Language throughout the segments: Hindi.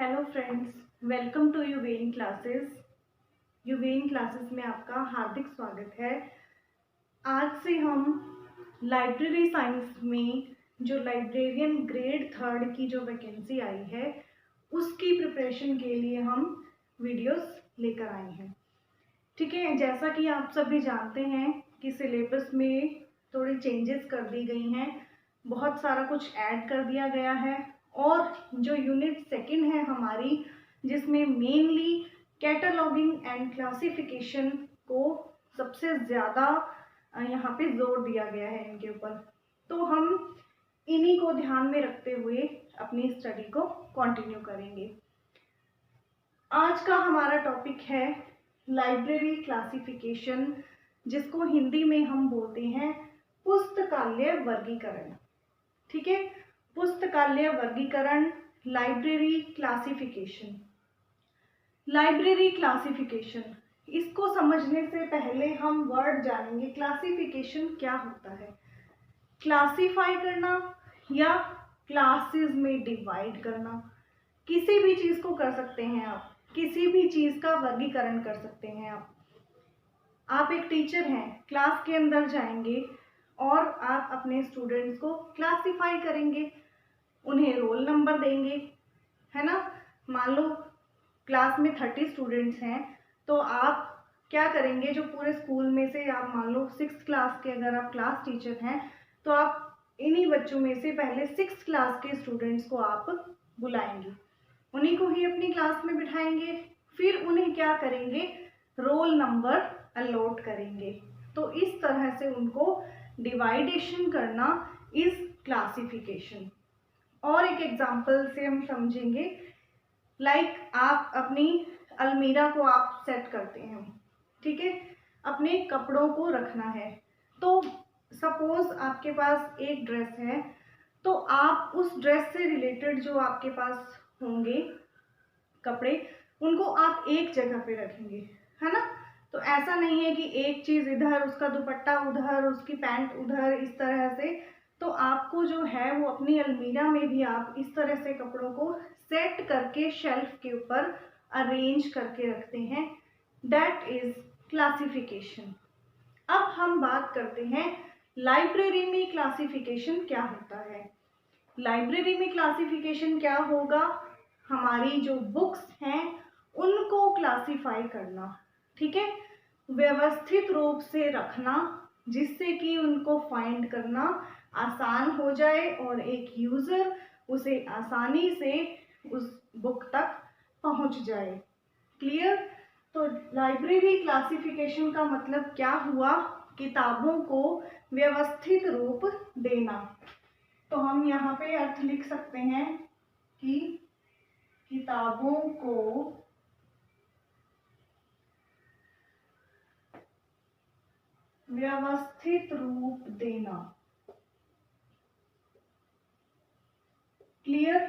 हेलो फ्रेंड्स, वेलकम टू यूवेन क्लासेस। यूवेन क्लासेस में आपका हार्दिक स्वागत है। आज से हम लाइब्रेरी साइंस में जो लाइब्रेरियन ग्रेड 3 की जो वैकेंसी आई है उसकी प्रिपरेशन के लिए हम वीडियोस लेकर आए हैं। ठीक है, जैसा कि आप सभी जानते हैं कि सिलेबस में थोड़ी चेंजेस कर दी गई हैं, बहुत सारा कुछ ऐड कर दिया गया है और जो यूनिट सेकंड है हमारी, जिसमें मेनली कैटलॉगिंग एंड क्लासिफिकेशन को सबसे ज़्यादा यहाँ पे जोर दिया गया है इनके ऊपर, तो हम इन्हीं को ध्यान में रखते हुए अपनी स्टडी को कंटिन्यू करेंगे। आज का हमारा टॉपिक है लाइब्रेरी क्लासिफिकेशन, जिसको हिंदी में हम बोलते हैं पुस्तकालय वर्गीकरण। ठीक है, पुस्तकालय वर्गीकरण, लाइब्रेरी क्लासिफिकेशन। लाइब्रेरी क्लासिफिकेशन, इसको समझने से पहले हम वर्ड जानेंगे क्लासिफिकेशन क्या होता है। क्लासिफाई करना या क्लासेस में डिवाइड करना, किसी भी चीज़ को कर सकते हैं आप, किसी भी चीज़ का वर्गीकरण कर सकते हैं आप एक टीचर हैं, क्लास के अंदर जाएंगे और आप अपने स्टूडेंट्स को क्लासिफाई करेंगे, उन्हें रोल नंबर देंगे, है ना। मान लो क्लास में 30 स्टूडेंट्स हैं, तो आप क्या करेंगे, जो पूरे स्कूल में से आप मान लो 6th क्लास के अगर आप क्लास टीचर हैं, तो आप इन्हीं बच्चों में से पहले 6th क्लास के स्टूडेंट्स को आप बुलाएंगे, उन्हीं को ही अपनी क्लास में बिठाएंगे, फिर उन्हें क्या करेंगे, रोल नंबर अलॉट करेंगे। तो इस तरह से उनको डिवाइडेशन करना इज क्लासिफिकेशन। और एक एग्जांपल से हम समझेंगे, लाइक आप अपनी अलमीरा को आप सेट करते हैं, ठीक है, अपने कपड़ों को रखना है। तो सपोज आपके पास एक ड्रेस है, तो आप उस ड्रेस से रिलेटेड जो आपके पास होंगे कपड़े, उनको आप एक जगह पे रखेंगे, है ना। तो ऐसा नहीं है कि एक चीज़ इधर, उसका दुपट्टा उधर, उसकी पैंट उधर, इस तरह से। तो आपको जो है वो अपनी अलमीरा में भी आप इस तरह से कपड़ों को सेट करके शेल्फ के ऊपर अरेंज करके रखते हैं, दैट इज क्लासिफिकेशन। अब हम बात करते हैं लाइब्रेरी में क्लासिफिकेशन क्या होता है। लाइब्रेरी में क्लासिफिकेशन क्या होगा, हमारी जो बुक्स हैं उनको क्लासिफाई करना, ठीक है, व्यवस्थित रूप से रखना, जिससे कि उनको फाइंड करना आसान हो जाए और एक यूजर उसे आसानी से उस बुक तक पहुंच जाए। क्लियर। तो लाइब्रेरी क्लासिफिकेशन का मतलब क्या हुआ, किताबों को व्यवस्थित रूप देना। तो हम यहाँ पे अर्थ लिख सकते हैं कि किताबों को व्यवस्थित रूप देना। क्लियर।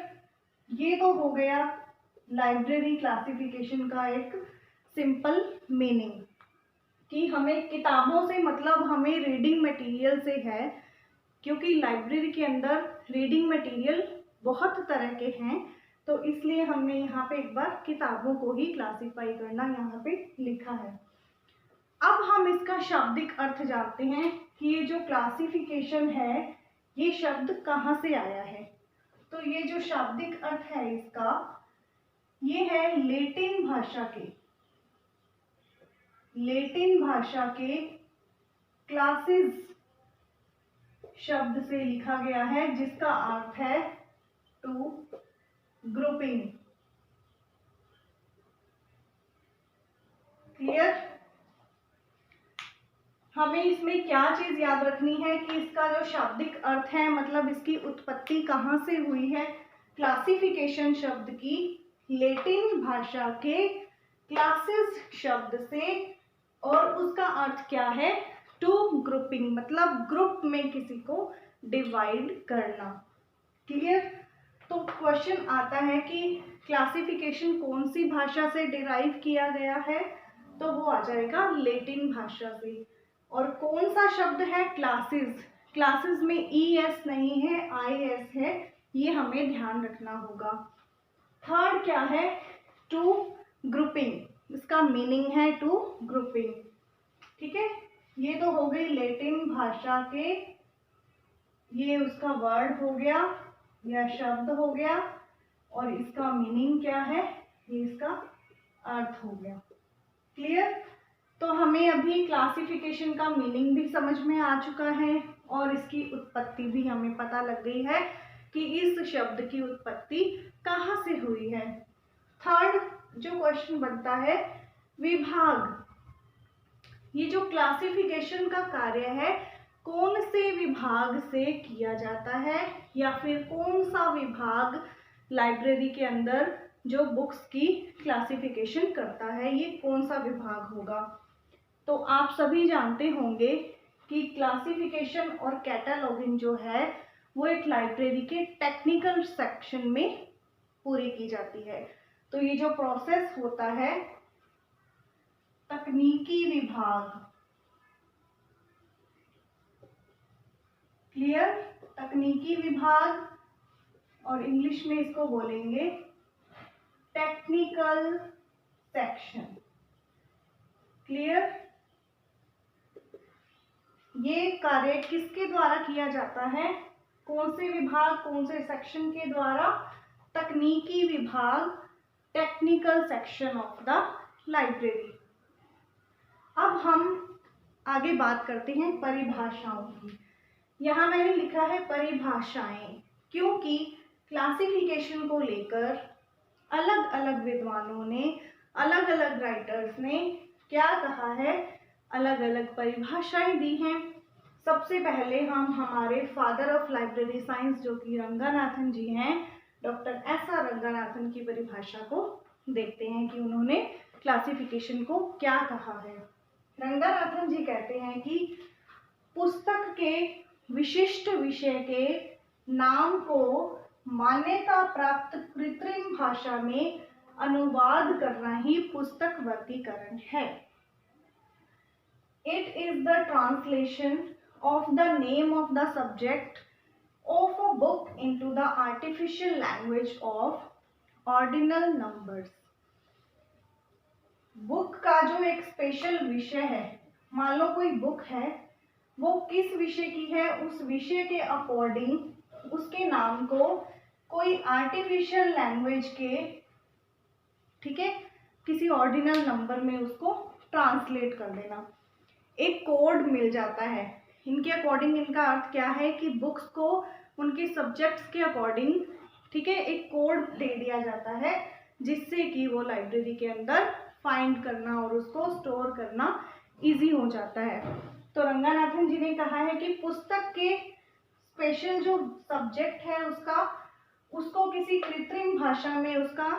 ये तो हो गया लाइब्रेरी क्लासिफिकेशन का एक सिंपल मीनिंग, कि हमें किताबों से मतलब हमें रीडिंग मटेरियल से है, क्योंकि लाइब्रेरी के अंदर रीडिंग मटेरियल बहुत तरह के हैं, तो इसलिए हमने यहाँ पे एक बार किताबों को ही क्लासिफाई करना यहाँ पे लिखा है। अब हम इसका शाब्दिक अर्थ जानते हैं कि ये जो क्लासिफिकेशन है ये शब्द कहाँ से आया है। तो ये जो शाब्दिक अर्थ है इसका, ये है लैटिन भाषा के क्लासेस शब्द से लिखा गया है, जिसका अर्थ है टू ग्रुपिंग। क्लियर। हमें इसमें क्या चीज याद रखनी है कि इसका जो शाब्दिक अर्थ है, मतलब इसकी उत्पत्ति कहाँ से हुई है, क्लासिफिकेशन शब्द की लैटिन भाषा के क्लासेस शब्द से, और उसका अर्थ क्या है, टू ग्रुपिंग, मतलब ग्रुप में किसी को डिवाइड करना। क्लियर। तो क्वेश्चन आता है कि क्लासिफिकेशन कौन सी भाषा से डिराइव किया गया है, तो वो आ जाएगा लैटिन भाषा से। और कौन सा शब्द है, क्लासेस। क्लासेस में ES नहीं है, IS है, ये हमें ध्यान रखना होगा। थर्ड क्या है, टू ग्रुपिंग, इसका मीनिंग है टू ग्रुपिंग। ठीक है, ये तो हो गई लैटिन भाषा के, ये उसका वर्ड हो गया या शब्द हो गया, और इसका मीनिंग क्या है, ये इसका अर्थ हो गया। क्लियर? तो हमें अभी क्लासिफिकेशन का मीनिंग भी समझ में आ चुका है और इसकी उत्पत्ति भी हमें पता लग गई है कि इस शब्द की उत्पत्ति कहाँ से हुई है। थर्ड जो क्वेश्चन बनता है, विभाग। ये जो क्लासिफिकेशन का कार्य है कौन से विभाग से किया जाता है, या फिर कौन सा विभाग लाइब्रेरी के अंदर जो बुक्स की क्लासिफिकेशन करता है, ये कौन सा विभाग होगा। तो आप सभी जानते होंगे कि क्लासिफिकेशन और कैटलॉगिंग जो है वो एक लाइब्रेरी के टेक्निकल सेक्शन में पूरी की जाती है। तो ये जो प्रोसेस होता है, तकनीकी विभाग, क्लियर, तकनीकी विभाग, और इंग्लिश में इसको बोलेंगे टेक्निकल सेक्शन। क्लियर? ये कार्य किसके द्वारा किया जाता है, कौन से विभाग, कौन से सेक्शन के द्वारा, तकनीकी विभाग, technical section of the library. अब हम आगे बात करते हैं परिभाषाओं की। यहाँ मैंने लिखा है परिभाषाएं, क्योंकि क्लासिफिकेशन को लेकर अलग अलग विद्वानों ने, अलग अलग राइटर्स ने क्या कहा है, अलग अलग परिभाषाएं दी हैं। सबसे पहले हम हमारे फादर ऑफ लाइब्रेरी साइंस जो कि रंगानाथन जी हैं, डॉक्टर एस.आर. रंगानाथन की परिभाषा को देखते हैं कि उन्होंने क्लासिफिकेशन को क्या कहा है। रंगानाथन जी कहते हैं कि पुस्तक के विशिष्ट विषय के नाम को मान्यता प्राप्त कृत्रिम भाषा में अनुवाद करना ही पुस्तक वर्गीकरण है। It is the translation of the name of the subject of a book into the artificial language of ordinal numbers। Book का जो एक स्पेशल विषय है, मान लो कोई बुक है, वो किस विषय की है, उस विषय के अकॉर्डिंग उसके नाम को कोई आर्टिफिशियल लैंग्वेज के, ठीक है, किसी ऑर्डिनल नंबर में उसको ट्रांसलेट कर देना, एक कोड मिल जाता है। इनके अकॉर्डिंग इनका अर्थ क्या है कि बुक्स को उनके सब्जेक्ट्स के अकॉर्डिंग, ठीक है, एक कोड दे दिया जाता है जिससे कि वो लाइब्रेरी के अंदर फाइंड करना और उसको स्टोर करना इजी हो जाता है। तो रंगानाथन जी ने कहा है कि पुस्तक के स्पेशल जो सब्जेक्ट है उसको किसी कृत्रिम भाषा में उसका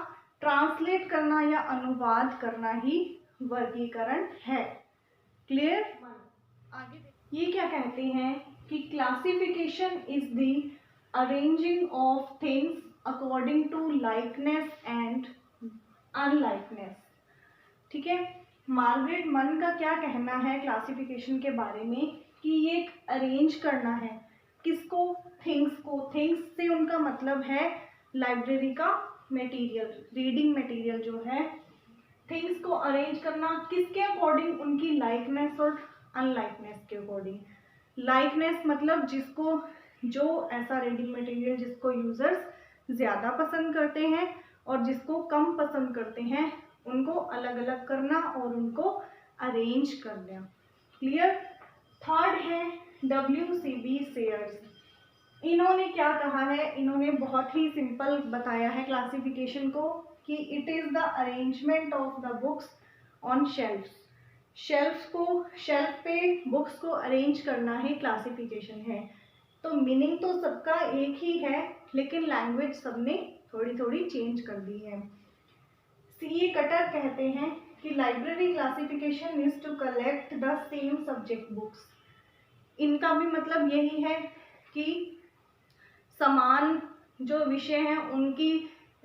ट्रांसलेट करना या अनुवाद करना ही वर्गीकरण है। क्लियर? आगे ये क्या कहते हैं कि classification is the arranging of things according to likeness and unlikeness. ठीक है, मार्गरेट मन का क्या कहना है क्लासिफिकेशन के बारे में कि ये एक अरेंज करना है, किसको, थिंग्स को। थिंग्स से उनका मतलब है लाइब्रेरी का मटेरियल, रीडिंग मटेरियल जो है। थिंग्स को अरेंज करना किसके अकॉर्डिंग, उनकी लाइकनेस और अनलाइकनेस के अकॉर्डिंग। लाइकनेस मतलब जिसको, जो ऐसा रीडिंग मटेरियल जिसको यूजर्स ज़्यादा पसंद करते हैं और जिसको कम पसंद करते हैं, उनको अलग अलग करना और उनको अरेंज करना। क्लियर? थर्ड है WCB सेयर्स। इन्होंने क्या कहा है, इन्होंने बहुत ही सिंपल बताया है क्लासिफिकेशन को कि it is the arrangement of the books on shelves. Shelf पे बुक्स को अरेंज करना ही क्लासिफिकेशन है। तो मीनिंग तो सबका एक ही है, लेकिन लैंग्वेज सबने थोड़ी थोड़ी चेंज कर दी है। C.A. कटर कहते हैं कि library classification is to collect the same subject books. इनका भी मतलब यही है कि समान जो विषय हैं उनकी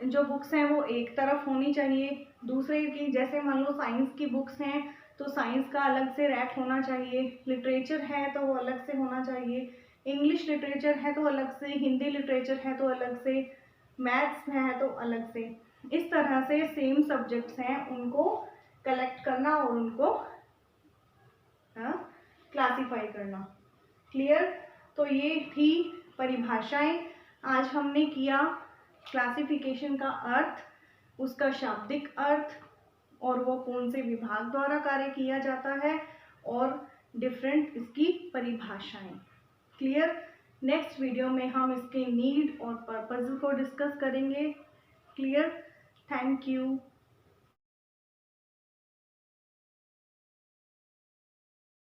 जो बुक्स हैं वो एक तरफ होनी चाहिए, दूसरे की, जैसे मान लो साइंस की बुक्स हैं तो साइंस का अलग से रैक होना चाहिए, लिटरेचर है तो वो अलग से होना चाहिए, इंग्लिश लिटरेचर है तो अलग से, हिंदी लिटरेचर है तो अलग से, मैथ्स है तो अलग से। इस तरह से सेम सब्जेक्ट्स हैं उनको कलेक्ट करना और उनको क्लासिफाई करना। क्लियर? तो ये थी परिभाषाएं। आज हमने किया क्लासिफिकेशन का अर्थ, उसका शाब्दिक अर्थ और वो कौन से विभाग द्वारा कार्य किया जाता है और डिफरेंट इसकी परिभाषाएं। क्लियर? नेक्स्ट वीडियो में हम इसके नीड और पर्पस को डिस्कस करेंगे। क्लियर? Thank you.